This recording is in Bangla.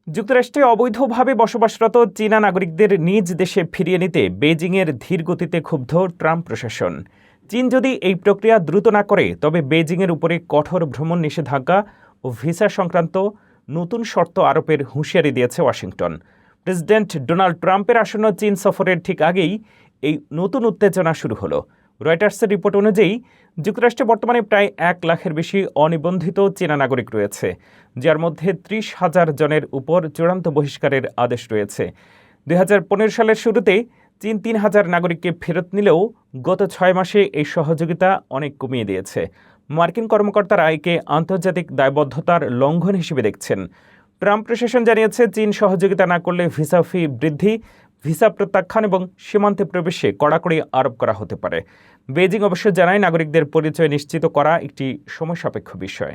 যুক্তরাষ্ট্রে অবৈধভাবে বসবাসরত চীনা নাগরিকদের নিজ দেশে ফিরিয়ে নিতে বেইজিংয়ের ধীর গতিতে ক্ষুব্ধ ট্রাম্প প্রশাসন। চীন যদি এই প্রক্রিয়া দ্রুত না করে তবে বেইজিংয়ের উপরে কঠোর ভ্রমণ নিষেধাজ্ঞা ও ভিসা সংক্রান্ত নতুন শর্ত আরোপের হুঁশিয়ারি দিয়েছে ওয়াশিংটন। প্রেসিডেন্ট ডোনাল্ড ট্রাম্পের আসন্ন চীন সফরের ঠিক আগেই এই নতুন উত্তেজনা শুরু হলো। রয়টার্সের রিপোর্ট অনুযায়ী যুক্তরাষ্ট্রে বর্তমানে প্রায় 1 লাখের বেশি অনিবন্ধিত চীনা নাগরিক রয়েছে, যার মধ্যে 30,000 জনের উপর চূড়ান্ত বহিষ্কারের আদেশ রয়েছে। 2015 সালের শুরুতে চীন 3,000 নাগরিককে ফেরত নিলেও গত 6 মাসে এই সহযোগিতা অনেক কমিয়ে দিয়েছে। মার্কিন কর্মকর্তারা একে আন্তর্জাতিক দায়বদ্ধতার লঙ্ঘন হিসেবে দেখছেন। ট্রাম্প প্রশাসন জানিয়েছে, চীন সহযোগিতা না করলে ভিসা ফি বৃদ্ধি, ভিসা প্রত্যাখ্যান এবং সীমান্তে প্রবেশে কড়াকড়ি আরোপ করা হতে পারে। বেইজিং অবশ্য জানায়, নাগরিকদের পরিচয় নিশ্চিত করা একটি সময় সাপেক্ষ বিষয়।